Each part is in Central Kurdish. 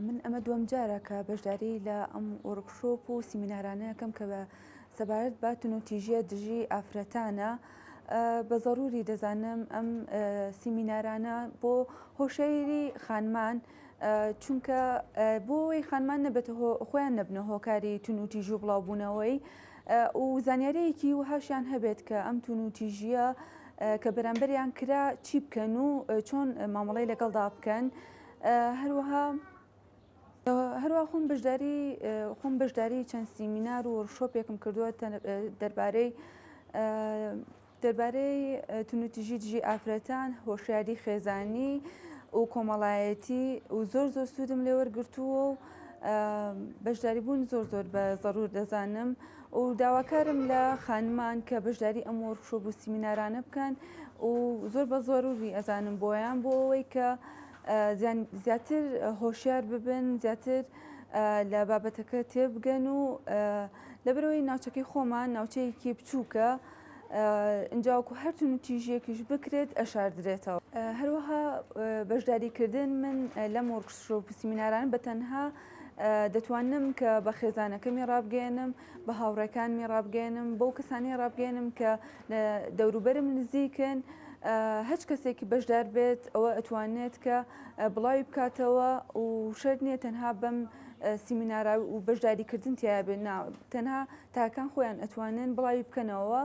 من ئەمە دووەم جارە کە بەشداری لە ئەم وەرکشۆپ و سیمینارانەیەکەم کە بە سەبارەت بە تونوتیژیە دژی ئافرەتانە. بە ضروری دەزانم ئەم سیمینارانە بۆ هۆشەیری خانمان، چونکە بۆ ئەوەی خانمان نەبێتە خۆیان نەبنە هۆکاری تونوتیژی و بڵاوبوونەوەی و زانیاریەکی وهاشیان هەبێت کە ئەم تونوتیژیە کە بەرامبەریان کرا چی بکەن و چۆن مامەڵەی لەگەڵدا بکەن. هەروە خۆم بەشداری چەند سیمینار و وەرکشۆپێکم کردووە دەربارەی تونوتیژی دژی ئافرەتان، هۆشیاری خێزانی و کۆمەڵایەتی و زۆر سوودم لێ وەرگرتووە و بەشداری بوون زۆر بە ضرور دەزانم و داواکارم لە خانمان کە بەشداری ئەم وەرکشۆپ و سیمینارانە بکەن و زۆر بە ضروری ئەزانم بۆیان بۆ ئەوەی کە زیاتر هۆشیار ببن، زیاتر لە بابەتەکە تێبگەن و لەبەرەوەی ناوچەکەی خۆمان ناوچەیەکی بچووکە ئەنجاوکو هەر تونوتیژیەکیش بکرێت ئەشاردرێتەوە. هەروەها بەشداریکردن من لەم وەرکشۆپ و سیمینارانە بەتەنها دەتوانم کە بە خێزانەکەمی ڕابگەێنم، بە هاوڕێکانمی ڕابگەێنم، بەو کەسانی ڕابگەێنم کە دەوروبەرم نزیکن. هەچ کەسێکی بەشدار بێت ئەوە ئەتوانێت کە بڵاوی بکاتەوە و شەرت نییە تەنها بەم سیمینارە و بەشداریکردن تیا بێت، تەنها تاکان خۆیان ئەتوانن بڵاوی بکەنەوە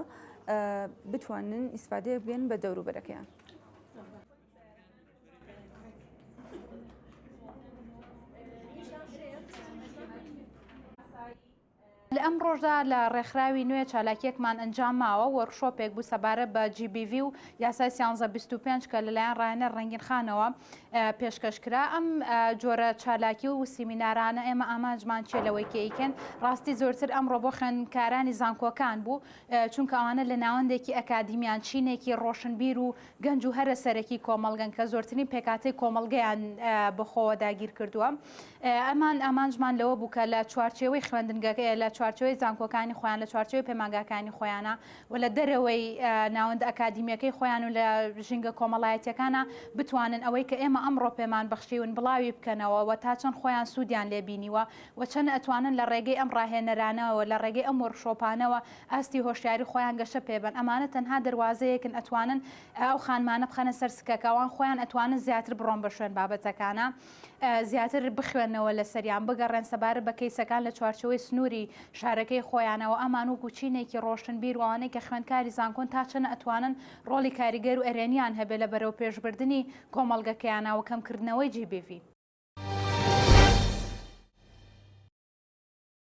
بتوانن ئیسفادەیەک بێن بە دەوروبەرەکەیان. لە ئەم ڕۆژدا لە ڕێکخراوی نوێ چالاکیەکمان ئەنجام ماوە وەرکشۆپێک بوو سەبارەت بە GBV و یاسای 1325 کە لەلایەن ڕایەنە ڕەنگینخانەوە پێشکەشکرا. ئەم جۆرە چالاکی و سیمینارانە ئێمە ئاماژمان چێ لەوەی کەیکەن. ڕاستی زۆرتر ئەمڕۆ بۆ خوێندکارانی زانکۆکان بوو، چونکە ئەوانە لە ناوەندێکی ئەکادیمیان چینێکی ڕۆشنبیر و گەنج و هەرە سەرەکی کۆمەڵگەن کە زۆرترین پێکاتەی کۆمەڵگەیان بەخۆوە داگیر کردووە. ئەمانژمان لەوە بوو کە لە چوارچێوەی خوێندنگەکە لە چوارچێوەی زانکۆکانی خۆیان، لە چوارچێوەی پێمانگاکانی خۆیانە و لە دەرەوەی ناوەند ئەکادیمیەکەی خۆیان و لە ژینگە کۆمەڵایەتیەکانە بتوانن ئەوەی کە ئێمە ئەمڕۆ پێمان بەخشیون بڵاوی بکەنەوە و تا چەند خۆیان سوودیان لێبینیوە و چەند ئەتوانن لە ڕێگەی ئەم ڕاهێنەرانەوە لە ڕێگەی ئەم وەرکشۆپانەوە ئاستی هۆشیاری خۆیان گەشە پێبن. ئەمانە تەنها دەواازەیەکن ئەتوانن ئەو خانمانە بخەنە سەر سکەکەوان خۆیان ئەتوانن زیاتر بڕۆن بە شوێن بابەتەکانە، زیاتر بخوێنەوە لە سەریان بگەڕێن سەبارەت بە کەیسەکان لە چوارچەوەی سنووری شارەکەی خۆیانەوە. ئەمان و گوچینێکی ڕۆشنبیر وانەی کە خوێندکاری زانکۆن تا چەنە ئەتوانن ڕۆڵی کاریگەر و ئەرێنیان هەبێ لە بەرەو پێشبردننی کۆمەڵگەکەیانەوە کەمکردنەوەی GBV.